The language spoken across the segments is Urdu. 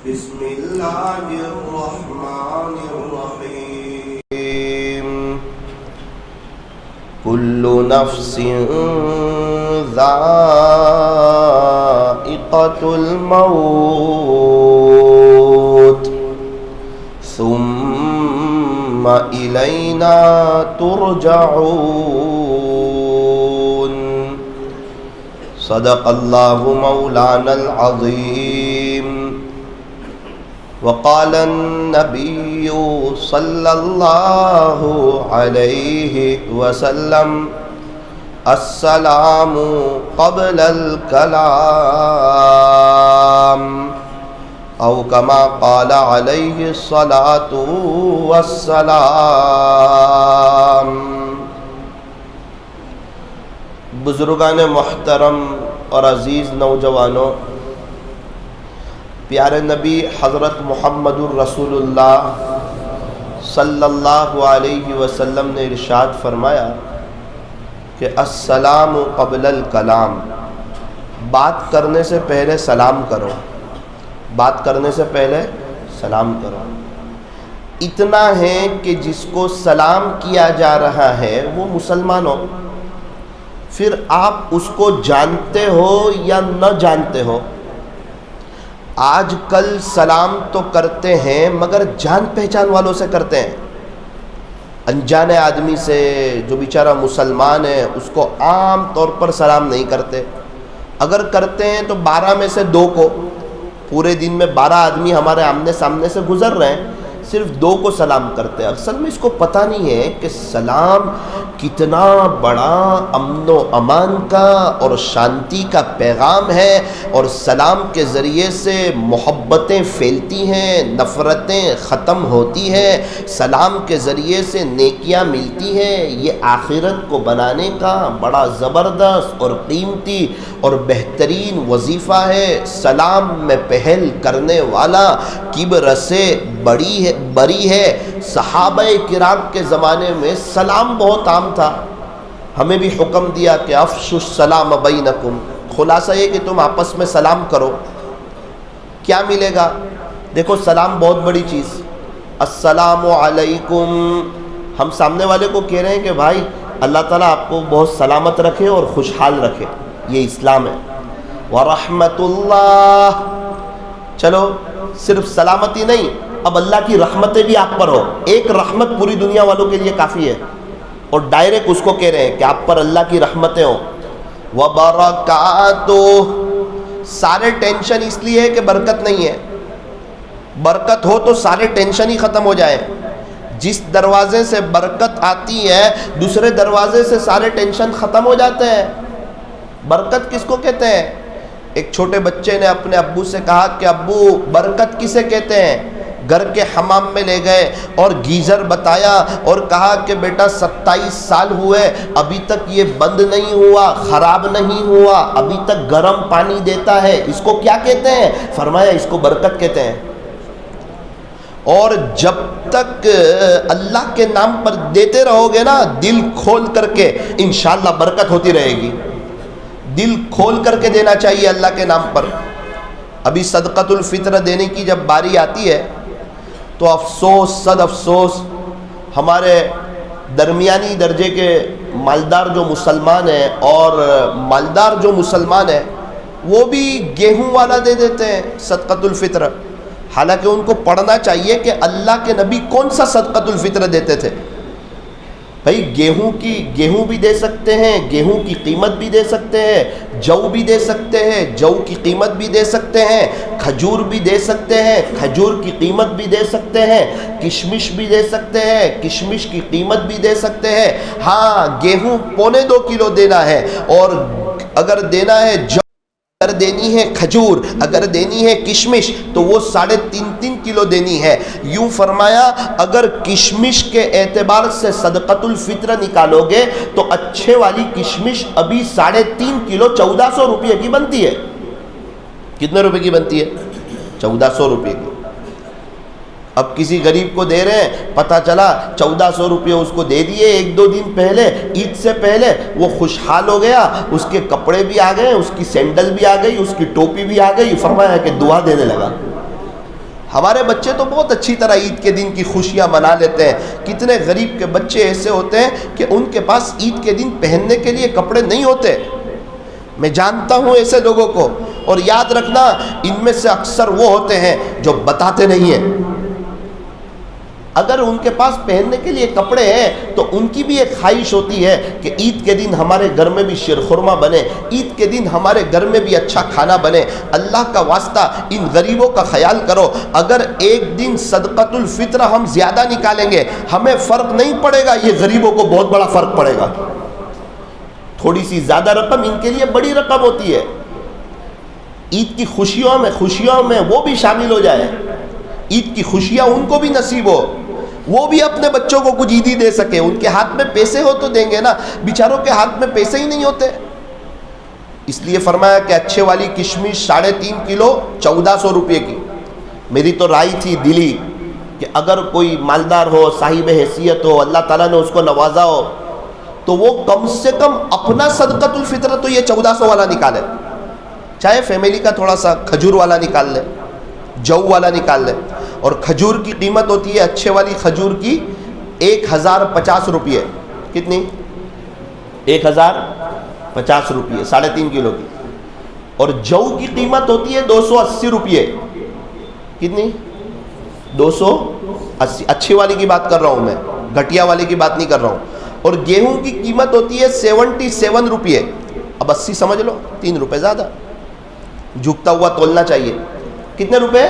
بسم اللہ الرحمن الرحیم کل نفس ذائقۃ الموت ثم الینا ترجعون صدق اللہ مولانا العظیم وقال النبي صلى الله عليه وسلم السلام قبل الكلام او كما قال عليه الصلاة والسلام۔ بزرگان محترم اور عزیز نوجوانوں، پیارے نبی حضرت محمد الرسول اللہ صلی اللہ علیہ وسلم نے ارشاد فرمایا کہ السلام قبل الکلام، بات کرنے سے پہلے سلام کرو، بات کرنے سے پہلے سلام کرو۔ اتنا ہے کہ جس کو سلام کیا جا رہا ہے وہ مسلمان ہو، پھر آپ اس کو جانتے ہو یا نہ جانتے ہو۔ آج کل سلام تو کرتے ہیں مگر جان پہچان والوں سے کرتے ہیں، انجان آدمی سے جو بیچارہ مسلمان ہے اس کو عام طور پر سلام نہیں کرتے، اگر کرتے ہیں تو 12 میں سے 2 کو، پورے دن میں 12 آدمی ہمارے آمنے سامنے سے گزر رہے ہیں، صرف 2 کو سلام کرتے ہیں۔ اصل میں اس کو پتہ نہیں ہے کہ سلام کتنا بڑا امن و امان کا اور شانتی کا پیغام ہے، اور سلام کے ذریعے سے محبتیں پھیلتی ہیں، نفرتیں ختم ہوتی ہیں، سلام کے ذریعے سے نیکیاں ملتی ہیں۔ یہ آخرت کو بنانے کا بڑا زبردست اور قیمتی اور بہترین وظیفہ ہے۔ سلام میں پہل کرنے والا کبر سے بری ہے۔ صحابہ کرام کے زمانے میں سلام بہت عام تھا، ہمیں بھی حکم دیا کہ افشوا السلام بینکم، خلاصہ یہ کہ تم آپس میں سلام کرو۔ کیا ملے گا؟ دیکھو سلام بہت بڑی چیز، السلام علیکم، ہم سامنے والے کو کہہ رہے ہیں کہ بھائی اللہ تعالیٰ آپ کو بہت سلامت رکھے اور خوشحال رکھے، یہ اسلام ہے۔ ورحمت اللہ، چلو صرف سلامتی نہیں، اب اللہ کی رحمتیں بھی آپ پر ہو، ایک رحمت پوری دنیا والوں کے لیے کافی ہے، اور ڈائریکٹ اس کو کہہ رہے ہیں کہ آپ پر اللہ کی رحمتیں ہوں۔ وبرکاتہ، سارے ٹینشن اس لیے ہے کہ برکت نہیں ہے، برکت ہو تو سارے ٹینشن ہی ختم ہو جائے۔ جس دروازے سے برکت آتی ہے دوسرے دروازے سے سارے ٹینشن ختم ہو جاتے ہیں۔ برکت کس کو کہتے ہیں؟ ایک چھوٹے بچے نے اپنے ابو سے کہا کہ ابو برکت کسے کہتے ہیں؟ گھر کے حمام میں لے گئے اور گیزر بتایا اور کہا کہ بیٹا 27 سال ہوئے ابھی تک یہ بند نہیں ہوا، خراب نہیں ہوا، ابھی تک گرم پانی دیتا ہے، اس کو کیا کہتے ہیں؟ فرمایا اس کو برکت کہتے ہیں۔ اور جب تک اللہ کے نام پر دیتے رہو گے نا دل کھول کر کے، انشاءاللہ برکت ہوتی رہے گی۔ دل کھول کر کے دینا چاہیے اللہ کے نام پر۔ ابھی صدقۃ الفطر دینے کی جب باری آتی ہے تو افسوس، صد افسوس، ہمارے درمیانی درجے کے مالدار جو مسلمان ہیں اور مالدار جو مسلمان ہیں وہ بھی گیہوں والا دے دیتے ہیں صدقۃ الفطر، حالانکہ ان کو پڑھنا چاہیے کہ اللہ کے نبی کون سا صدقۃ الفطر دیتے تھے۔ بھائی گیہوں بھی دے سکتے ہیں، گیہوں کی قیمت بھی دے سکتے ہیں، جو بھی دے سکتے ہیں، جو کی قیمت بھی دے سکتے ہیں، کھجور بھی دے سکتے ہیں، کھجور کی قیمت بھی دے سکتے ہیں، کشمش بھی دے سکتے ہیں، کشمش کی قیمت بھی دے سکتے ہیں۔ ہاں گیہوں 2.25 کلو دینا ہے، اور اگر دینا ہے جو، اگر دینی ہے کھجور، اگر دینی ہے کشمش تو وہ 3.5 کلو دینی ہے۔ یوں فرمایا اگر کشمش کے اعتبار سے صدقۃ الفطر نکالو گے تو اچھے والی کشمش ابھی 3.5 کلو 1400 روپے کی بنتی ہے۔ کتنے روپے کی بنتی ہے؟ 1400 روپے کی۔ اب کسی غریب کو دے رہے ہیں، پتہ چلا 1400 روپے اس کو دے دیے 1-2 دن پہلے، عید سے پہلے، وہ خوشحال ہو گیا، اس کے کپڑے بھی آ گئے، اس کی سینڈل بھی آ گئی، اس کی ٹوپی بھی آ گئی، فرمایا کہ دعا دینے لگا۔ ہمارے بچے تو بہت اچھی طرح عید کے دن کی خوشیاں منا لیتے ہیں. کتنے غریب کے بچے ایسے ہوتے ہیں کہ ان کے پاس عید کے دن پہننے کے لیے کپڑے نہیں ہوتے. میں جانتا ہوں ایسے لوگوں کو. اور یاد رکھنا ان میں سے اکثر وہ ہوتے ہیں جو بتاتے نہیں ہیں. اگر ان کے پاس پہننے کے لیے کپڑے ہیں تو ان کی بھی ایک خواہش ہوتی ہے کہ عید کے دن ہمارے گھر میں بھی شیرخرما بنے, عید کے دن ہمارے گھر میں بھی اچھا کھانا بنے. اللہ کا واسطہ ان غریبوں کا خیال کرو. اگر ایک دن صدقۃ الفطر ہم زیادہ نکالیں گے ہمیں فرق نہیں پڑے گا, یہ غریبوں کو بہت بڑا فرق پڑے گا. تھوڑی سی زیادہ رقم ان کے لیے بڑی رقم ہوتی ہے. عید کی خوشیوں میں وہ بھی شامل ہو جائے, عید کی خوشیاں ان کو بھی نصیب ہو, وہ بھی اپنے بچوں کو کچھ عیدی دے سکے. ان کے ہاتھ میں پیسے ہو تو دیں گے نا, بیچاروں کے ہاتھ میں پیسے ہی نہیں ہوتے. اس لیے فرمایا کہ اچھے والی کشمش 3.5 کلو 1400 روپے کی. میری تو رائے تھی دلی کہ اگر کوئی مالدار ہو, صاحب حیثیت ہو, اللہ تعالیٰ نے اس کو نوازا ہو, تو وہ کم سے کم اپنا صدقۃ الفطر تو یہ 1400 والا نکالے. چاہے فیملی کا تھوڑا سا کھجور والا نکال لے, جو والا نکال لے. اور کھجور کی قیمت ہوتی ہے اچھے والی کھجور کی 1050 روپے. کتنی؟ 1050 روپے 3.5 کلو کی. اور جو کی قیمت ہوتی ہے 280 روپے. کتنی؟ 280. اچھی والی کی بات کر رہا ہوں میں, گھٹیا والی کی بات نہیں کر رہا ہوں. اور گیہوں کی قیمت ہوتی ہے 77 روپے. اب 80 سمجھ لو, 3 روپے زیادہ. جھکتا ہوا تولنا چاہیے. کتنے روپے؟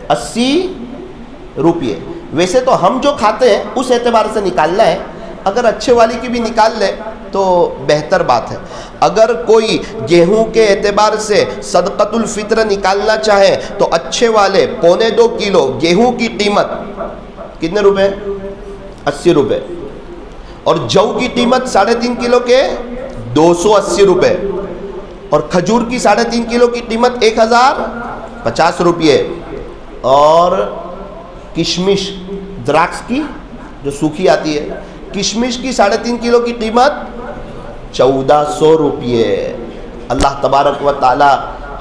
80 روپے. ویسے تو ہم جو کھاتے ہیں اس اعتبار سے نکالنا ہے, اگر اچھے والی کی بھی نکال لے تو بہتر بات ہے. اگر کوئی گیہوں کے اعتبار سے صدقۃ الفطر نکالنا چاہے تو اچھے والے 2.25 کلو گیہوں کی قیمت کتنے روپے؟ 80 روپے. اور جو کی قیمت 3.5 کلو کے 280 روپے. اور کھجور کی 3.5 کلو کی قیمت 1050 روپے. اور کشمش دراکس کی جو سوکھی آتی ہے, کشمش کی 3.5 کلو کی قیمت 1400 روپے. اللہ تبارک و تعالی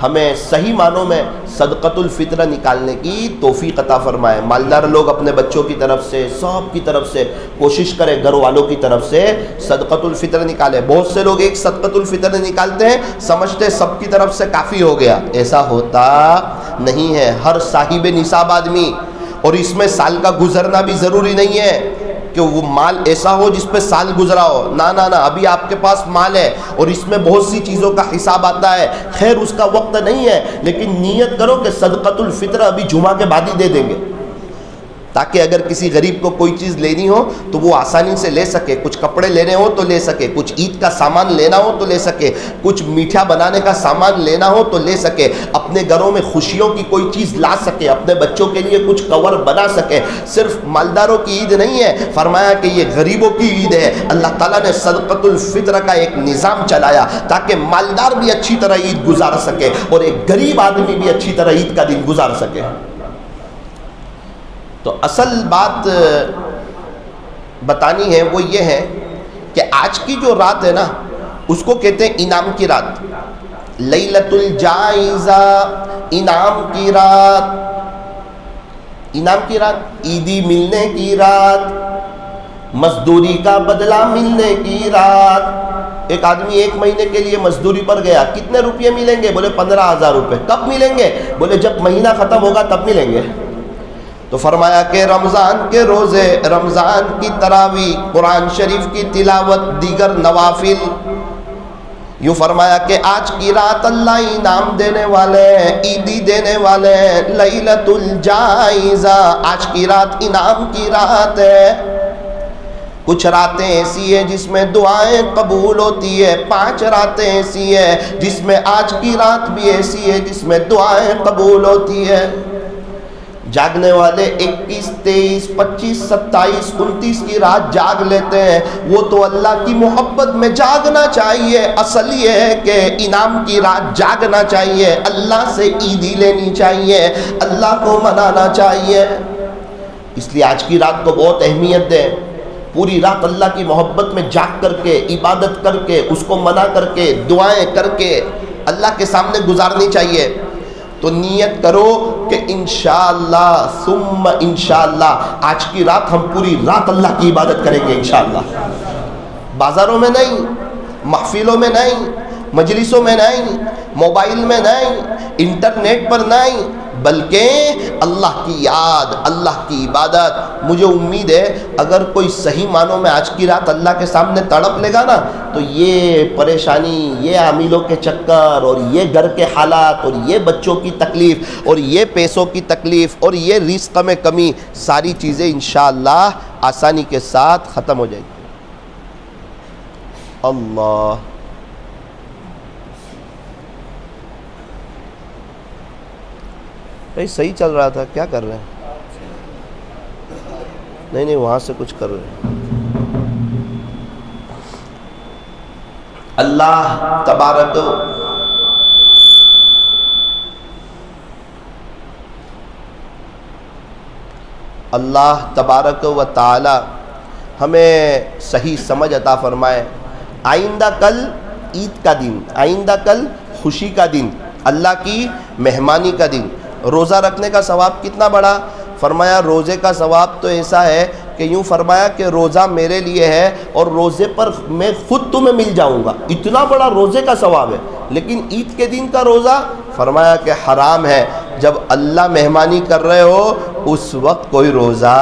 ہمیں صحیح معنوں میں صدقۃ الفطر نکالنے کی توفیق عطا فرمائے. مالدار لوگ اپنے بچوں کی طرف سے, سب کی طرف سے کوشش کریں, گھر والوں کی طرف سے صدقۃ الفطر نکالیں. بہت سے لوگ ایک صدقۃ الفطر نکالتے ہیں, سمجھتے سب کی طرف سے کافی ہو گیا. ایسا ہوتا نہیں ہے. ہر صاحب نصاب آدمی, اور اس میں سال کا گزرنا بھی ضروری نہیں ہے کہ وہ مال ایسا ہو جس پہ سال گزرا ہو. نہ ابھی آپ کے پاس مال ہے اور اس میں بہت سی چیزوں کا حساب آتا ہے. خیر اس کا وقت نہیں ہے, لیکن نیت کرو کہ صدقۃ الفطر ابھی جمعہ کے بعد ہی دے دیں گے, تاکہ اگر کسی غریب کو کوئی چیز لینی ہو تو وہ آسانی سے لے سکے. کچھ کپڑے لینے ہو تو لے سکے, کچھ عید کا سامان لینا ہو تو لے سکے, کچھ میٹھا بنانے کا سامان لینا ہو تو لے سکے, اپنے گھروں میں خوشیوں کی کوئی چیز لا سکے, اپنے بچوں کے لیے کچھ کور بنا سکے. صرف مالداروں کی عید نہیں ہے, فرمایا کہ یہ غریبوں کی عید ہے. اللہ تعالیٰ نے صدقۃ الفطر کا ایک نظام چلایا تاکہ مالدار بھی اچھی طرح عید گزار سکے اور ایک غریب آدمی بھی اچھی طرح عید کا دن گزار سکے. تو اصل بات بتانی ہے وہ یہ ہے کہ آج کی جو رات ہے نا, اس کو کہتے ہیں انعام کی رات, لیلۃ الجائزہ, انعام کی رات. انعام کی رات, عیدی ملنے کی رات, مزدوری کا بدلہ ملنے کی رات. ایک آدمی 1 مہینے کے لیے مزدوری پر گیا, کتنے روپے ملیں گے؟ بولے 15,000 روپے. کب ملیں گے؟ بولے جب مہینہ ختم ہوگا تب ملیں گے. تو فرمایا کہ رمضان کے روزے, رمضان کی تراویح, قرآن شریف کی تلاوت, دیگر نوافل. یوں فرمایا کہ آج کی رات اللہ انعام دینے والے, عیدی دینے والے, لیلۃ الجائزہ, آج کی رات انعام کی رات ہے. کچھ راتیں ایسی ہیں جس میں دعائیں قبول ہوتی ہے, 5 راتیں ایسی ہیں جس میں آج کی رات بھی ایسی ہے جس میں دعائیں قبول ہوتی ہے. جاگنے والے 21, 23, 25, 27, 29 کی رات جاگ لیتے ہیں, وہ تو اللہ کی محبت میں جاگنا چاہیے. اصل یہ ہے کہ انعام کی رات جاگنا چاہیے, اللہ سے عیدی لینی چاہیے, اللہ کو منانا چاہیے. اس لیے آج کی رات کو بہت اہمیت دیں. پوری رات اللہ کی محبت میں جاگ کر کے, عبادت کر کے, اس کو منا کر کے, دعائیں کر کے اللہ کے سامنے گزارنی چاہیے. تو نیت کرو کہ انشاءاللہ ثم انشاءاللہ آج کی رات ہم پوری رات اللہ کی عبادت کریں گے انشاءاللہ. بازاروں میں نہیں، محفلوں میں نہیں، مجلسوں میں نہیں، موبائل میں نہیں، انٹرنیٹ پر نہیں، بلکہ اللہ کی یاد، اللہ کی عبادت. مجھے امید ہے اگر کوئی صحیح معنوں میں آج کی رات اللہ کے سامنے تڑپ لے گا نا تو یہ پریشانی، یہ عاملوں کے چکر اور یہ گھر کے حالات اور یہ بچوں کی تکلیف اور یہ پیسوں کی تکلیف اور یہ رزق میں کمی، ساری چیزیں انشاءاللہ آسانی کے ساتھ ختم ہو جائیں گی. اللہ بھائی صحیح چل رہا تھا، کیا کر رہے ہیں؟ نہیں وہاں سے کچھ کر رہے ہیں. اللہ تبارک و تعالی ہمیں صحیح سمجھ عطا فرمائے. آئندہ کل عید کا دن، آئندہ کل خوشی کا دن، اللہ کی مہمانی کا دن. روزہ رکھنے کا ثواب کتنا بڑا؟ فرمایا روزے کا ثواب تو ایسا ہے کہ یوں فرمایا کہ روزہ میرے لیے ہے اور روزے پر میں خود تمہیں مل جاؤں گا. اتنا بڑا روزے کا ثواب ہے. لیکن عید کے دن کا روزہ فرمایا کہ حرام ہے. جب اللہ مہمانی کر رہے ہو اس وقت کوئی روزہ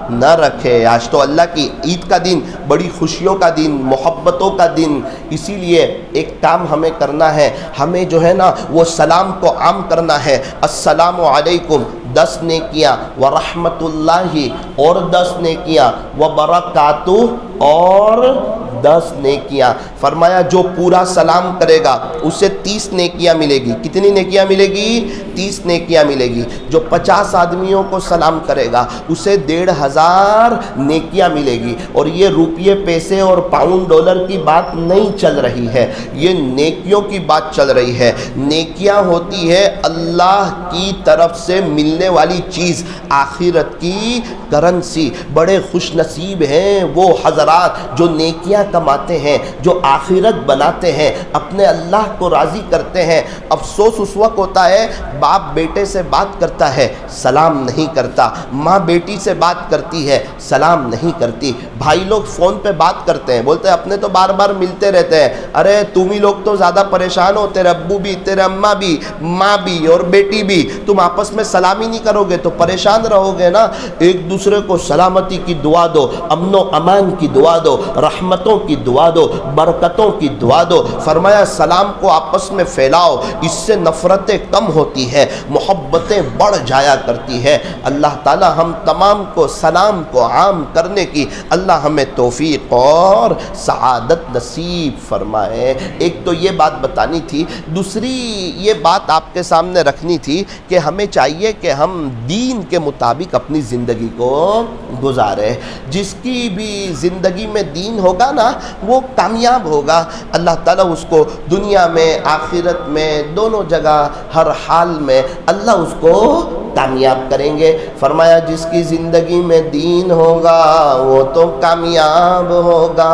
نہ رکھے. آج تو اللہ کی عید کا دن، بڑی خوشیوں کا دن، محبتوں کا دن. اسی لیے ایک کام ہمیں کرنا ہے، ہمیں جو ہے نا وہ سلام کو عام کرنا ہے. السلام علیکم 10 نیکیاں، ورحمت اللہ اور 10 نیکیاں، وبرکاتہ اور 10 نیکیاں. فرمایا جو پورا سلام کرے گا اسے 30 نیکیاں ملے گی. کتنی نیکیاں ملے گی؟ 30 نیکیاں ملے گی. جو 50 آدمیوں کو سلام کرے گا اسے 1500 نیکیاں ملے گی. اور یہ روپیے پیسے اور پاؤنڈ ڈالر کی بات نہیں چل رہی ہے، یہ نیکیوں کی بات چل رہی ہے. نیکیاں ہوتی ہے اللہ کی طرف سے ملنے والی چیز، آخرت کی کرنسی. بڑے خوش نصیب ہیں وہ حضرات جو نیکیاں کماتے ہیں، جو آخرت بناتے ہیں، اپنے اللہ کو راضی کرتے ہیں. افسوس اس وقت ہوتا ہے باپ بیٹے سے بات کرتا ہے سلام نہیں کرتا، ماں بیٹی سے بات کرتی ہے سلام نہیں کرتی، بھائی لوگ فون پہ بات کرتے ہیں، بولتے ہیں اپنے تو بار بار ملتے رہتے ہیں. ارے تم ہی لوگ تو زیادہ پریشان ہو، تیرے ابو بھی، تیرے اماں بھی، ماں بھی اور بیٹی بھی. تم آپس میں سلام ہی نہیں کرو گے تو پریشان رہو گے نا. ایک دوسرے کو سلامتی کی دعا دو، امن و امان کی دعا دو، رحمتوں کی دعا دو، برکتوں کی دعا دو. فرمایا سلام کو آپس میں پھیلاؤ، اس سے نفرتیں کم ہوتی ہے، محبتیں بڑھ جایا کرتی ہے. اللہ تعالی ہم تمام کو سلام کو عام کرنے کی اللہ ہمیں توفیق اور سعادت نصیب فرمائے. ایک تو یہ بات بتانی تھی. دوسری یہ بات آپ کے سامنے رکھنی تھی کہ ہمیں چاہیے کہ ہم دین کے مطابق اپنی زندگی کو گزارے. جس کی بھی زندگی میں دین ہوگا نا وہ کامیاب ہوگا. اللہ تعالیٰ اس کو دنیا میں آخرت میں دونوں جگہ ہر حال میں اللہ اس کو کامیاب کریں گے. فرمایا جس کی زندگی میں دین ہوگا وہ تو کامیاب ہوگا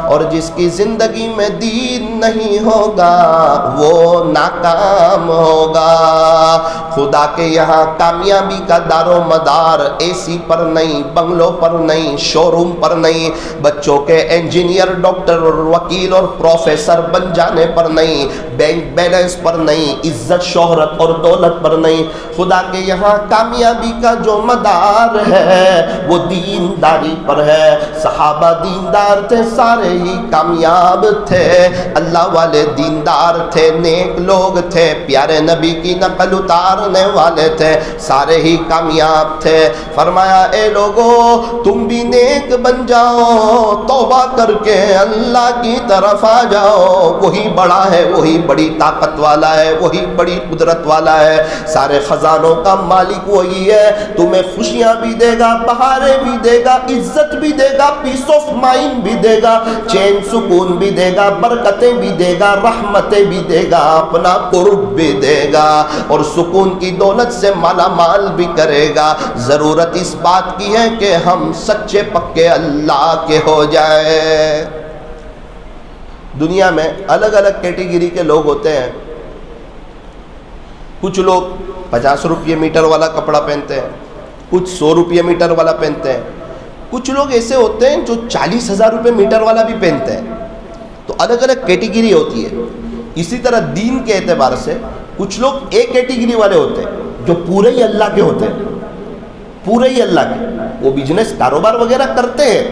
اور جس کی زندگی میں دین نہیں ہوگا وہ ناکام ہوگا. خدا کے یہاں کامیابی کا دار و مدار اے سی پر نہیں، بنگلوں پر نہیں، شو روم پر نہیں، بچوں کے انجینئر، ڈاکٹر اور وکیل اور پروفیسر بن جانے پر نہیں، بینک بیلنس پر نہیں، عزت شہرت اور دولت پر نہیں. خدا کے یہاں کامیابی کا جو مدار ہے وہ دینداری پر ہے. صحابہ دیندار تھے، سارے ہی کامیاب تھے. اللہ والے دیندار تھے، نیک لوگ تھے، پیارے نبی کی نقل اتارنے والے تھے، سارے ہی کامیاب تھے. فرمایا اے لوگو تم بھی نیک بن جاؤ، توبہ کر کے اللہ کی طرف آ جاؤ. وہی بڑا ہے، وہی بڑی طاقت والا ہے، وہی بڑی قدرت والا ہے. سارے خزانوں کا مالک وہی ہے. تمہیں خوشیاں بھی دے گا، بہاریں بھی دے گا، عزت بھی دے گا، پیس آف مائنڈ بھی دے گا، چین سکون بھی دے گا، برکتیں بھی دے گا، رحمتیں بھی دے گا، اپنا قرب بھی دے گا اور سکون کی دولت سے مالا مال بھی کرے گا. ضرورت اس بات کی ہے کہ ہم سچے پکے اللہ کے ہو جائے. دنیا میں الگ الگ کیٹیگری کے لوگ ہوتے ہیں. کچھ لوگ 50 روپے میٹر والا کپڑا پہنتے ہیں، کچھ 100 روپے میٹر والا پہنتے ہیں، کچھ لوگ ایسے ہوتے ہیں جو 40,000 روپے میٹر والا بھی پہنتے ہیں. تو الگ الگ کیٹیگری ہوتی ہے. اسی طرح دین کے اعتبار سے کچھ لوگ ایک کیٹیگری والے ہوتے ہیں جو پورے ہی اللہ کے ہوتے ہیں، پورے ہی اللہ کے. وہ بزنس کاروبار وغیرہ کرتے ہیں،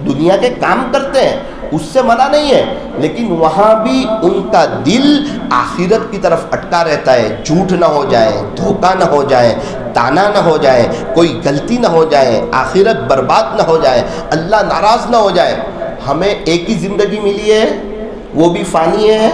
دنیا کے کام کرتے ہیں، اس سے منع نہیں ہے، لیکن وہاں بھی ان کا دل آخرت کی طرف اٹکا رہتا ہے. جھوٹ نہ ہو جائے، دھوکہ نہ ہو جائے، تانا نہ ہو جائے، کوئی غلطی نہ ہو جائے، آخرت برباد نہ ہو جائے، اللہ ناراض نہ ہو جائے. ہمیں ایک ہی زندگی ملی ہے، وہ بھی فانی ہے.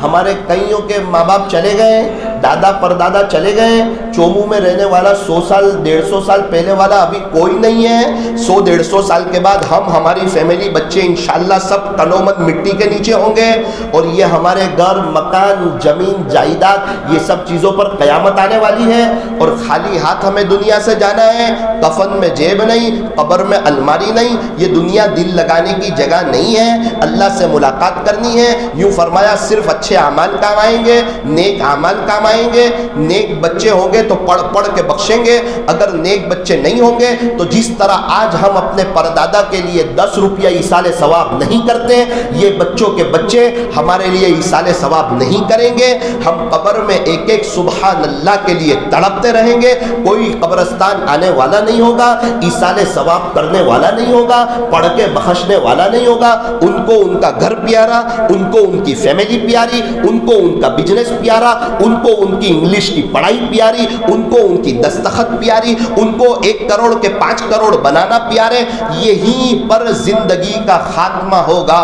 ہمارے کئیوں کے ماں باپ چلے گئے، دادا پردادا چلے گئے، چومو میں رہنے والا 100 سال 150 سال پہلے والا ابھی کوئی نہیں ہے. 100-150 سال کے بعد ہم، ہماری فیملی، بچے انشاءاللہ سب کنومن مٹی کے نیچے ہوں گے، اور یہ ہمارے گھر، مکان، زمین، جائیداد، یہ سب چیزوں پر قیامت آنے والی ہے. اور خالی ہاتھ ہمیں دنیا سے جانا ہے. کفن میں جیب نہیں، قبر میں الماری نہیں. یہ دنیا دل لگانے کی جگہ نہیں ہے. اللہ سے ملاقات کرنی ہے. یوں فرمایا صرف اچھے اعمال کام آئیں گے، نیک اعمال کام آئیں گے. نیک بچے ہوں گے تو پڑھ پڑھ کے بخشیں گے. اگر نیک بچے نہیں ہوں گے تو جس طرح آج ہم اپنے پردادا کے لیے 10 روپیہ ایصال ثواب نہیں کرتے، یہ بچوں کے بچے ہمارے لیے ایصال ثواب نہیں کریں گے. ہم قبر میں ایک ایک سبحان اللہ کے لیے تڑپتے رہیں گے. کوئی قبرستان آنے والا نہیں ہوگا، ایصال ثواب کرنے والا نہیں ہوگا، پڑھ کے بخشنے والا نہیں ہوگا. ان کو ان کا گھر پیارا، ان کو ان کی فیملی پیاری، ان کو ان کا بزنس پیارا، ان کو ان کی انگلش کی پڑھائی پیاری، ان کو ان کی دستخط پیاری، ان کو 1 کروڑ کے 5 کروڑ بنانا پیارے. یہیں پر زندگی کا خاتمہ ہوگا.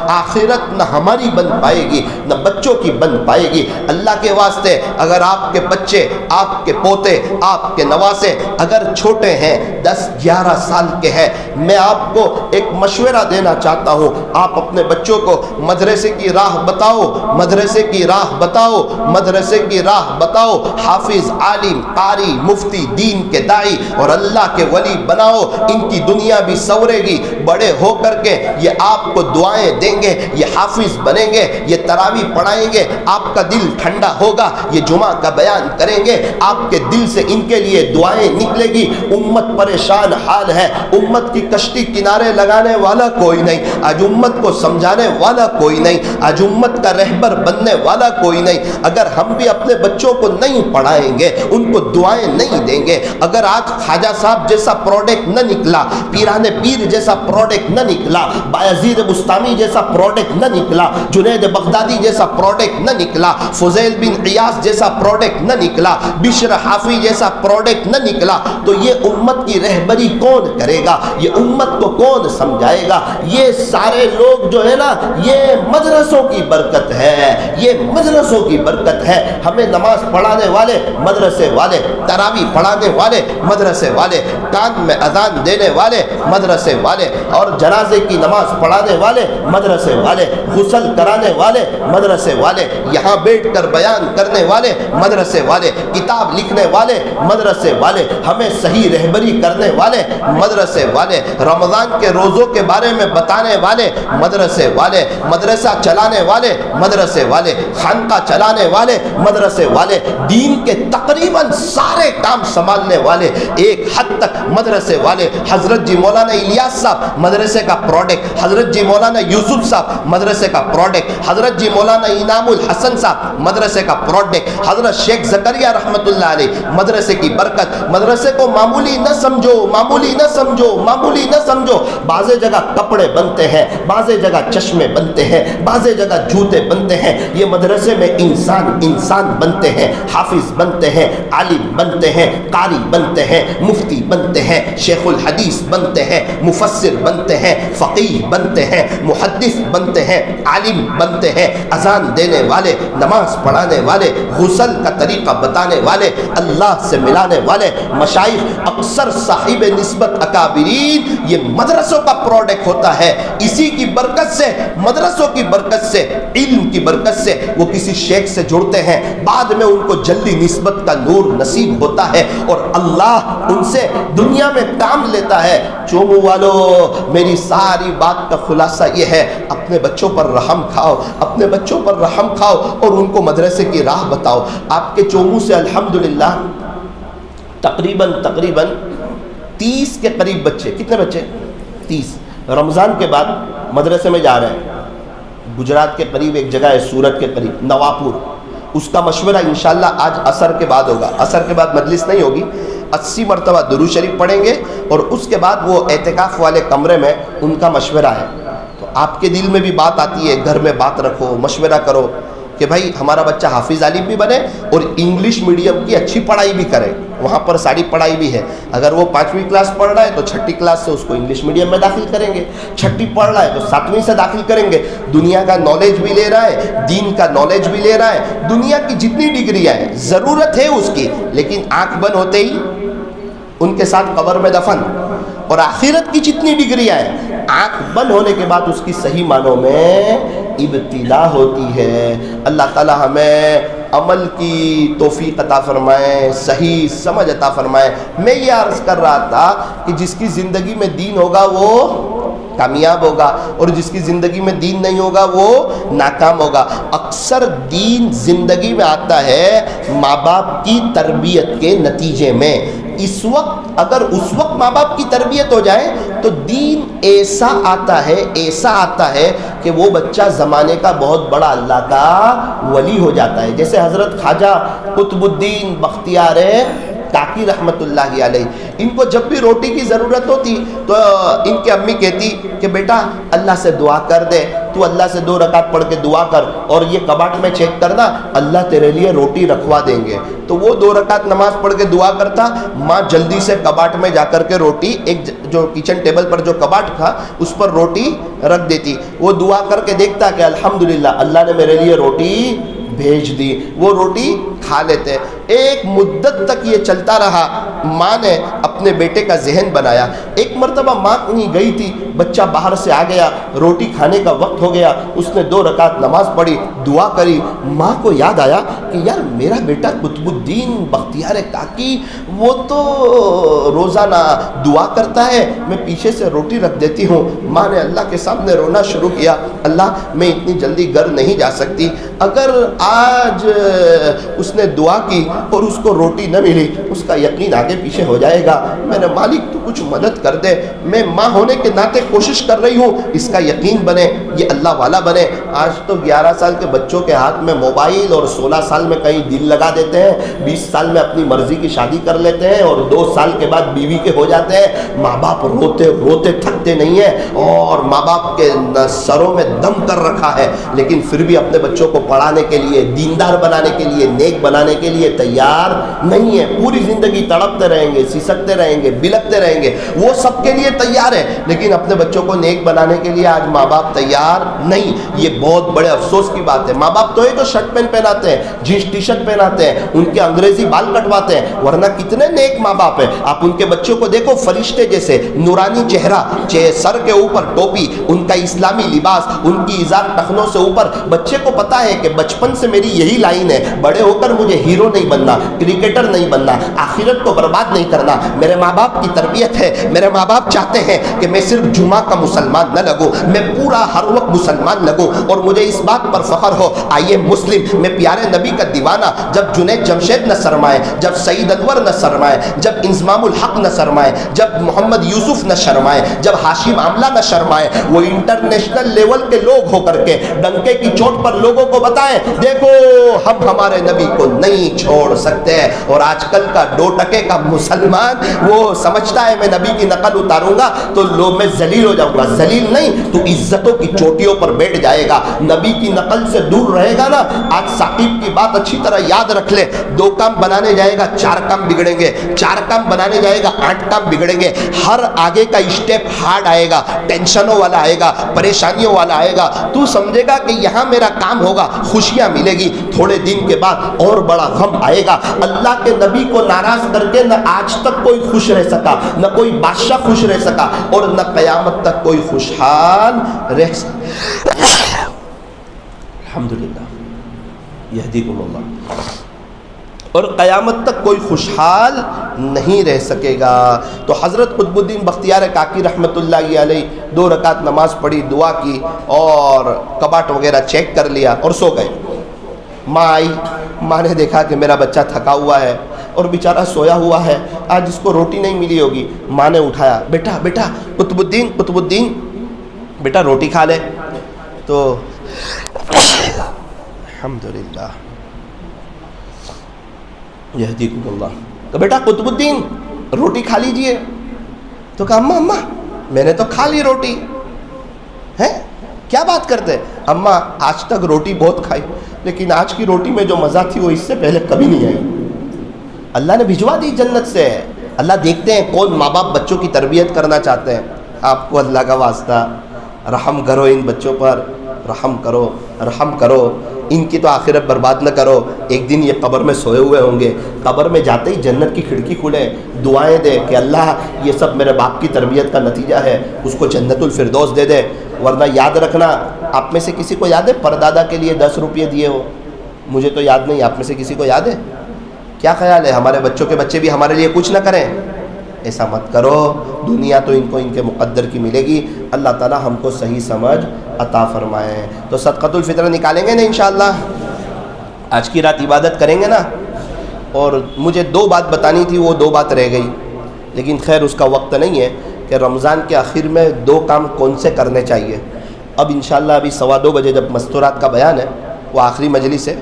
آخرت نہ ہماری بن پائے گی، نہ بچوں کی بن پائے گی. اللہ کے واسطے اگر آپ کے بچے، آپ کے پوتے، آپ کے نواسے اگر چھوٹے ہیں، 10-11 سال کے ہیں، میں آپ کو ایک مشورہ دینا چاہتا ہوں. آپ اپنے بچوں کو مدرسے کی راہ بتاؤ، مدرسے کی راہ بتاؤ، مدرسے کی راہ بتاؤ. حافظ، عالم، قاری، مفتی، دین کے داعی اور اللہ کے ولی بناؤ. ان کی دنیا بھی سورے گی. بڑے ہو کر کے یہ آپ کو دعائیں دیں گے، یہ حافظ بنیں گے، یہ تراویح پڑھائیں گے. آپ کا دل ٹھنڈا ہوگا. یہ جمعہ کا بیان کریں گے، آپ کے دل سے ان کے لیے دعائیں نکلے گی. امت پریشان حال ہے. امت کی کشتی کنارے لگانے والا کوئی نہیں. آج امت کو سمجھانے والا کوئی نہیں. آج امت کا رہبر بننے والا کوئی نہیں. اگر ہم بھی اپنے بچوں کو نہیں پڑھائیں گے، ان کو دعائیں نہیں دیں گے، اگر آج خواجہ صاحب جیسا پروڈکٹ نہ نکلا، پیران پیر جیسا پروڈکٹ نہ نکلا، بایزید بستامی جیسا پروڈکٹ نہ نکلا، جنید بغدادی جیسا پروڈکٹ نہ نکلا، فضیل بن عیاض جیسا پروڈکٹ نہ نکلا، بشر حافی جیسا پروڈکٹ نہ نکلا، تو یہ امت کی رہبری کون کرے گا؟ یہ امت کو کون سمجھائے گا؟ یہ سارے لوگ جو ہے نا، یہ مدرسوں کی برکت ہے، یہ مدرسوں کی برکت ہے. ہمیں نماز پڑھانے والے مدرسے والے، تراویح پڑھانے والے مدرسے والے، کان میں اذان دینے والے مدرسے والے، اور جنازے کی نماز پڑھانے والے مدرسے والے، غسل کرانے والے مدرسے والے، یہاں بیٹھ کر بیان کرنے والے مدرسے والے، کتاب لکھنے والے مدرسے والے، ہمیں صحیح رہبری کرنے والے مدرسے والے، رمضان کے روزوں کے بارے میں بتانے والے مدرسے والے، مدرسہ چلانے والے مدرسے والے، خانقاہ چلانے والے مدرسے والے، دین کے تقریباً سارے کام سنبھالنے والے ایک حد تک مدرسے والے. حضرت جی مولانا الیاس صاحب مدرسے کا پروڈکٹ، حضرت جی مولانا یوسف صاحب مدرسے کا پروڈکٹ، حضرت جی مولانا انعام الحسن صاحب مدرسے کا پروڈکٹ، حضرت شیخ زکریا رحمۃ اللہ علیہ مدرسے کی برکت. مدرسے کو معمولی نہ سمجھو، معمولی نہ سمجھو، معمولی نہ سمجھو. بعض جگہ کپڑے بنتے ہیں، بعض جگہ چشمے بنتے ہیں، بعض جگہ جوتے بنتے ہیں. یہ مدرسے میں انسان بنتے ہیں، حافظ بنتے ہیں، عالم بنتے ہیں، قاری بنتے ہیں، مفتی بنتے ہیں، شیخ الحدیث بنتے ہیں، مفسر بنتے ہیں، فقیہ بنتے ہیں، محدث بنتے ہیں، عالم بنتے ہیں، اذان دینے والے، نماز پڑھانے والے، غسل کا طریقہ بتانے والے، اللہ سے ملانے والے مشائخ. اکثر صاحب نسبت اکابرین یہ مدرسوں کا پروڈکٹ ہوتا ہے. اسی کی برکت سے، مدرسوں کی برکت سے، علم کی برکت سے وہ کسی شیخ سے جڑتے ہیں، بعد میں ان کو جلدی نسبت کا نور نصیب ہوتا ہے اور اللہ ان سے دنیا میں کام لیتا ہے۔ چومو والو، میری ساری بات کا خلاصہ یہ ہے، اپنے بچوں پر رحم کھاؤ، اپنے بچوں پر رحم کھاؤ اور ان کو مدرسے کی راہ بتاؤ۔ آپ کے چومو سے الحمدللہ تقریباً 30 کے قریب بچے، کتنے بچے؟ 30 رمضان کے بعد مدرسے میں جا رہے ہیں۔ گجرات کے قریب ایک جگہ ہے، سورت کے قریب نواپور، اس کا مشورہ انشاءاللہ آج عصر کے بعد ہوگا۔ عصر کے بعد مجلس نہیں ہوگی، 80 مرتبہ درود شریف پڑھیں گے اور اس کے بعد وہ اعتکاف والے کمرے میں ان کا مشورہ ہے۔ تو آپ کے دل میں بھی بات آتی ہے، گھر میں بات رکھو، مشورہ کرو کہ بھائی ہمارا بچہ حافظ عالم بھی بنے اور انگلش میڈیم کی اچھی پڑھائی بھی کرے، وہاں پر ساری پڑھائی بھی ہے۔ اگر وہ 5ویں کلاس پڑھ رہا ہے تو 6ٹھی کلاس سے اس کو انگلش میڈیم میں داخل کریں گے، 6ٹھی پڑھ رہا ہے تو 7ویں سے داخل کریں گے۔ دنیا کا نالج بھی لے رہا ہے، دین کا نالج بھی لے رہا ہے، دنیا کی جتنی ڈگریاں ہیں ضرورت ہے اس کی، لیکن آنکھ بند ہوتے ہی ان کے ساتھ قبر میں دفن۔ اور آخرت کی جتنی ڈگریاں ہیں آنکھ بند ہونے کے بعد اس کی صحیح معنوں میں ابتلا ہوتی ہے۔ اللہ تعالی ہمیں عمل کی توفیق عطا فرمائے، صحیح سمجھ عطا فرمائے۔ میں یہ عرض کر رہا تھا کہ جس کی زندگی میں دین ہوگا وہ کامیاب ہوگا اور جس کی زندگی میں دین نہیں ہوگا وہ ناکام ہوگا۔ اکثر دین زندگی میں آتا ہے ماں باپ کی تربیت کے نتیجے میں۔ اس وقت اگر اس وقت ماں باپ کی تربیت ہو جائے تو دین ایسا آتا ہے کہ وہ بچہ زمانے کا بہت بڑا اللہ کا ولی ہو جاتا ہے۔ جیسے حضرت خواجہ قطب الدین بختیار کاکی رحمت اللہ علیہ، ان کو جب بھی روٹی کی ضرورت ہوتی تو ان کی امی کہتی کہ بیٹا اللہ سے دعا کر دے، تو اللہ سے 2 رکعت پڑھ کے دعا کر اور یہ کباٹ میں چیک کرنا، اللہ تیرے لیے روٹی رکھوا دیں گے۔ تو وہ 2 رکعت نماز پڑھ کے دعا کرتا، ماں جلدی سے کباٹ میں جا کر کے روٹی، ایک جو کچن ٹیبل پر جو کباٹ تھا اس پر روٹی رکھ دیتی۔ وہ دعا کر کے دیکھتا کہ الحمدللہ اللہ نے میرے لیے روٹی بھیج دی، وہ روٹی کھا لیتے۔ ایک مدت تک یہ چلتا رہا، ماں نے اپنے بیٹے کا ذہن بنایا۔ ایک مرتبہ ماں کہیں گئی تھی، بچہ باہر سے آ گیا، روٹی کھانے کا وقت ہو گیا، اس نے 2 رکعت نماز پڑھی، دعا کری۔ ماں کو یاد آیا کہ یار میرا بیٹا قطب الدین بختیار کاکی وہ تو روزانہ دعا کرتا ہے، میں پیچھے سے روٹی رکھ دیتی ہوں۔ ماں نے اللہ کے سامنے رونا شروع کیا، اللہ میں اتنی جلدی گھر نہیں جا سکتی، اگر آج اس نے دعا کی اور اس کو روٹی نہ ملی، اس کا یقین آگے پیچھے ہو جائے گا، میرے مالک تو کچھ مدد کر دے، میں ماں ہونے کے ناطے کوشش کر رہی ہوں اس کا یقین بنے، یہ اللہ والا بنے۔ آج تو 11 سال کے بچوں کے ہاتھ میں موبائل اور 16 سال میں کہیں دل لگا دیتے ہیں، 20 سال میں اپنی مرضی کی شادی کر لیتے ہیں اور 2 سال کے بعد بیوی کے ہو جاتے ہیں۔ ماں باپ روتے روتے تھکتے نہیں ہیں اور ماں باپ کے سروں میں دم کر رکھا ہے، لیکن پھر بھی اپنے بچوں کو پڑھانے کے لیے، دیندار بنانے کے لیے، نیک بنانے کے لیے تیار نہیں ہے۔ پوری زندگی تڑپتے رہیں گے، سسکتے رہیں گے، بلکتے رہیں گے، وہ سب کے لیے تیار ہے، لیکن اپنے بچوں کو نیک بنانے کے لیے آج ماں باپ تیار نہیں۔ یہ بہت بڑے افسوس کی بات ہے۔ ماں باپ تو یہ تو شرٹ پینٹ پہناتے ہیں، جینس ٹی شرٹ پہناتے ہیں، ان کے انگریزی بال کٹواتے ہیں، ورنہ کتنے نیک ماں باپ ہیں۔ آپ ان کے بچوں کو دیکھو، فرشتے جیسے نورانی چہرہ، سر کے اوپر ٹوپی، ان کا اسلامی لباس، ان کی ازار ٹخنوں سے اوپر۔ بچے کو پتا ہے کہ بچپن سے میری یہی لائن ہے، بڑے ہو کر مجھے ہیرو نہیں بننا، کرکٹر نہیں بننا، آخرت کو برباد نہیں کرنا۔ میرے ماں باپ کی تربیت ہے، میرے ماں باپ چاہتے ہیں کہ میں صرف جمعہ کا مسلمان نہ لگوں، میں پورا ہر وقت مسلمان لگوں اور مجھے اس بات پر فخر ہو آئیے مسلم، میں پیارے نبی کا دیوانہ۔ جب جنید جمشید نہ شرمائے، جب سعید انور نہ شرمائے، جب انضمام الحق نہ شرمائے، جب محمد یوسف نہ شرمائے، جب ہاشم آملہ نہ شرمائے، وہ انٹرنیشنل لیول کے لوگ ہو کر کے ڈنکے کی چوٹ پر لوگوں کو بتائیں دیکھو ہم ہمارے نبی کو نہیں چھوڑ سکتے۔ اور آج کل کا 2 ٹکے کا مسلمان وہ سمجھتا ہے میں نبی کی نقل اتاروں گا تو لوگ میں ذلیل ہو جاؤں گا، ذلیل نہیں تو عزتوں کی چوٹیوں پر بیٹھ جائے گا، نبی کی نقل سے دور رہے گا نا۔ آج ثاقب کی بات اچھی طرح یاد رکھ لے، 2 کام بنانے جائے گا 4 کام بگڑیں گے، 4 کام بنانے جائے گا 8 کام بگڑیں گے۔ ہر آگے کا اسٹیپ ہارڈ آئے گا، ٹینشنوں والا آئے گا، پریشانیوں والا آئے گا، تو سمجھے گا کہ یہاں میرا کام ہوگا، خوشیاں ملے گی، تھوڑے دن کے بعد اور بڑا غم آئے گا۔ اللہ کے نبی کو ناراض کر کے نہ آج تک کوئی خوش رہ سکا، نہ کوئی بادشاہ خوش رہ سکا اور نہ قیامت تک کوئی خوشحال رہ سکا۔ الحمدللہ یہدیکم اللہ۔ اور قیامت تک کوئی خوشحال نہیں رہ سکے گا۔ تو حضرت قطب الدین بختیار کاکی رحمۃ اللہ علیہ 2 رکعت نماز پڑھی، دعا کی اور کباٹ وغیرہ چیک کر لیا اور سو گئے۔ ماں آئی، ماں نے دیکھا کہ میرا بچہ تھکا ہوا ہے اور بیچارہ سویا ہوا ہے، آج اس کو روٹی نہیں ملی ہوگی۔ ماں نے اٹھایا، بیٹا بیٹا قطب الدین بیٹا روٹی کھا لے۔ تو الحمدللہ یہدیکم اللہ، تو بیٹا قطب الدین روٹی کھا لیجئے۔ تو کہا اماں میں نے تو کھا لی روٹی ہے، کیا بات کرتے؟ اماں آج تک روٹی بہت کھائی لیکن آج کی روٹی میں جو مزہ تھی وہ اس سے پہلے کبھی نہیں آئی۔ اللہ نے بھجوا دی جنت سے۔ اللہ دیکھتے ہیں کون ماں باپ بچوں کی تربیت کرنا چاہتے ہیں۔ آپ کو اللہ کا واسطہ رحم کرو، ان بچوں پر رحم کرو، ان کی تو آخرت برباد نہ کرو۔ ایک دن یہ قبر میں سوئے ہوئے ہوں گے، قبر میں جاتے ہی جنت کی کھڑکی کھلے، دعائیں دے کہ اللہ یہ سب میرے باپ کی تربیت کا نتیجہ ہے، اس کو جنت الفردوس دے دے۔ ورنہ یاد رکھنا، آپ میں سے کسی کو یاد ہے پردادا کے لیے 10 روپے دیے ہو؟ مجھے تو یاد نہیں، آپ میں سے کسی کو یاد ہے؟ کیا خیال ہے ہمارے بچوں کے بچے بھی ہمارے لیے کچھ نہ کریں؟ ایسا مت کرو، دنیا تو ان کو ان کے مقدر کی ملے گی۔ اللہ تعالی ہم کو صحیح سمجھ عطا فرمائے۔ تو صدقۃ الفطر نکالیں گے نا انشاءاللہ؟ آج کی رات عبادت کریں گے نا؟ اور مجھے 2 بات بتانی تھی، وہ 2 بات رہ گئی، لیکن خیر اس کا وقت نہیں ہے کہ رمضان کے آخر میں 2 کام کون سے کرنے چاہیے۔ اب انشاءاللہ ابھی 2:15 بجے جب مستورات کا بیان ہے، وہ آخری مجلس ہے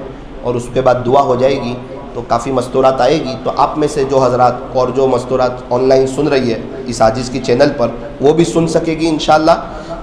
اور اس کے بعد دعا ہو جائے گی تو کافی مستورات آئے گی۔ تو آپ میں سے جو حضرات اور جو مستورات آن لائن سن رہی ہے اس عاجز کی چینل پر، وہ بھی سن سکے گی انشاءاللہ۔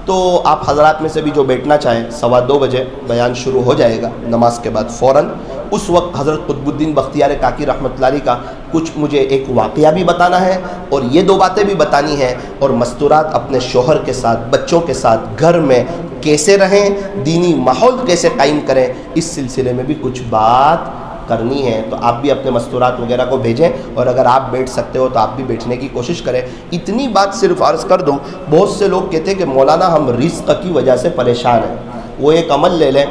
تو آپ حضرات میں سے بھی جو بیٹھنا چاہیں، 2:15 بجے بیان شروع ہو جائے گا نماز کے بعد فوراً۔ اس وقت حضرت قطب الدین بختیار کاکی رحمۃ اللہ علیہ کا کچھ مجھے ایک واقعہ بھی بتانا ہے اور یہ 2 باتیں بھی بتانی ہیں، اور مستورات اپنے شوہر کے ساتھ، بچوں کے ساتھ گھر میں کیسے رہیں، دینی ماحول کیسے قائم کریں، اس سلسلے میں بھی کچھ بات کرنی ہے۔ تو آپ بھی اپنے مستورات وغیرہ کو بھیجیں، اور اگر آپ بیٹھ سکتے ہو تو آپ بھی بیٹھنے کی کوشش کریں۔ اتنی بات صرف عرض کر دوں، بہت سے لوگ کہتے ہیں کہ مولانا ہم رزق کی وجہ سے پریشان ہیں۔ وہ ایک عمل لے لیں،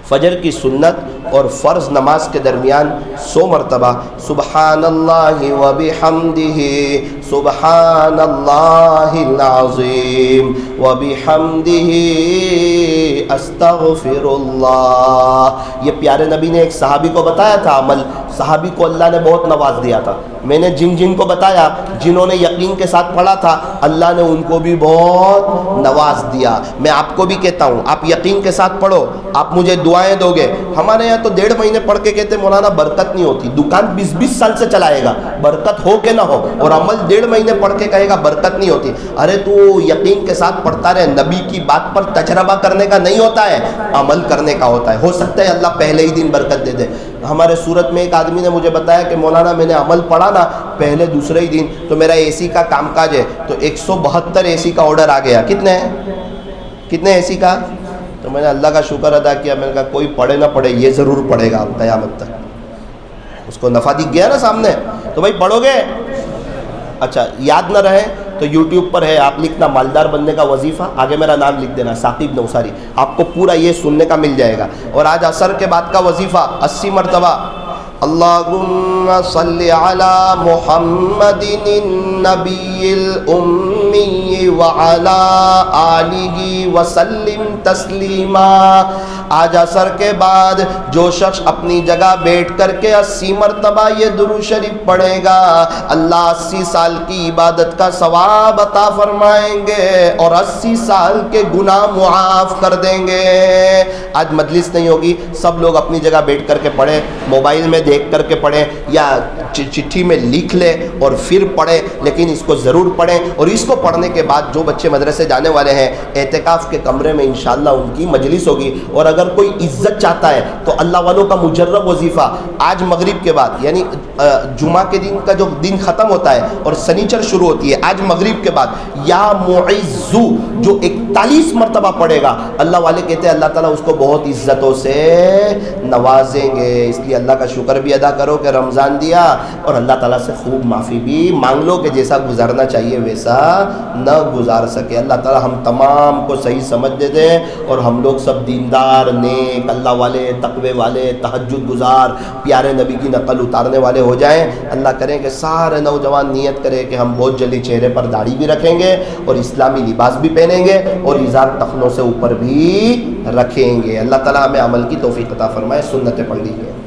فجر کی سنت اور فرض نماز کے درمیان 100 مرتبہ سبحان اللہ و بحمدہ سبحان اللہ العظیم و بحمدہ استغفر اللہ۔ یہ پیارے نبی نے ایک صحابی کو بتایا تھا عمل، صحابی کو اللہ نے بہت نواز دیا تھا۔ میں نے جن کو بتایا، جنہوں نے یقین کے ساتھ پڑھا تھا، اللہ نے ان کو بھی بہت نواز دیا۔ میں آپ کو بھی کہتا ہوں، آپ یقین کے ساتھ پڑھو، آپ مجھے دعائیں دو گے۔ ہمارے یہاں تو 1.5 مہینے پڑھ کے کہتے مولانا برکت نہیں ہوتی۔ دکان 20 سال سے چلائے گا، برکت ہو کہ نہ ہو، اور عمل 1.5 مہینے پڑھ کے کہے گا برکت نہیں ہوتی۔ ارے تو یقین کے ساتھ پڑھتا رہے، نبی کی بات پر تجربہ کرنے کا نہیں ہوتا ہے، عمل کرنے کا ہوتا ہے۔ ہو سکتا ہے اللہ پہلے ہی دن برکت دے دے۔ ہمارے صورت میں ایک آدمی نے مجھے بتایا کہ مولانا میں نے عمل پڑھا نا پہلے دوسرے ہی دن، تو میرا اے سی کا کام کاج ہے، تو 172 اے سی کا آرڈر آ گیا۔ کتنے اے سی کا؟ تو میں نے اللہ کا شکر ادا کیا۔ میں نے کہا کوئی پڑھے نہ پڑھے یہ ضرور پڑھے گا قیامت تک، اس کو نفع دکھ گیا نا سامنے، تو بھائی پڑھو گے۔ اچھا یاد نہ رہے تو یوٹیوب پر ہے، آپ لکھنا مالدار بننے کا وظیفہ، آگے میرا نام لکھ دینا ثاقب نوساری، آپ کو پورا یہ سننے کا مل جائے گا۔ اور آج عصر کے بعد کا وظیفہ 80 مرتبہ اللہم صلی علی محمد النبی الامی وعلی آلہ وسلم تسلیما۔ آج عصر کے بعد جو شخص اپنی جگہ بیٹھ کر کے 80 مرتبہ یہ درود شریف پڑھے گا، اللہ 80 سال کی عبادت کا ثواب عطا فرمائیں گے اور 80 سال کے گناہ معاف کر دیں گے۔ آج مجلس نہیں ہوگی، سب لوگ اپنی جگہ بیٹھ کر کے پڑھیں، موبائل میں دیکھ کر کے پڑھیں یا چٹھی میں لکھ لیں اور پھر پڑھیں، لیکن اس کو ضرور پڑھیں۔ اور اس کو پڑھنے کے بعد جو بچے مدرسے جانے والے ہیں، اعتکاف کے کمرے میں انشاءاللہ ان کی مجلس ہوگی۔ اور اگر کوئی عزت چاہتا ہے تو اللہ والوں کا مجرب وظیفہ آج مغرب کے بعد، یعنی جمعہ کے دن کا جو دن ختم ہوتا ہے اور سنیچر شروع ہوتی ہے، آج مغرب کے بعد یا معزو جو 41 مرتبہ پڑھے گا، اللہ والے کہتے ہیں اللہ تعالیٰ اس کو بہت عزتوں سے نوازیں گے۔ اس لیے اللہ کا شکر بھی ادا کرو کہ رمضان دیا، اور اللہ تعالیٰ سے خوب معافی بھی مانگ لو کہ جیسا گزارنا چاہیے ویسا نہ گزار سکے۔ اللہ تعالیٰ ہم تمام کو صحیح سمجھ دے دیں اور ہم لوگ سب دیندار نیک اللہ والے تقوی والے تہجد گزار پیارے نبی کی نقل اتارنے والے ہو جائیں۔ اللہ کریں کہ سارے نوجوان نیت کرے کہ ہم بہت جلدی چہرے پر داڑھی بھی رکھیں گے اور اسلامی لباس بھی پہنیں گے اور ازار ٹخنوں سے اوپر بھی رکھیں گے۔ اللہ تعالیٰ ہمیں عمل کی توفیق عطا فرمائے۔ سنتیں پڑھ لیجیے۔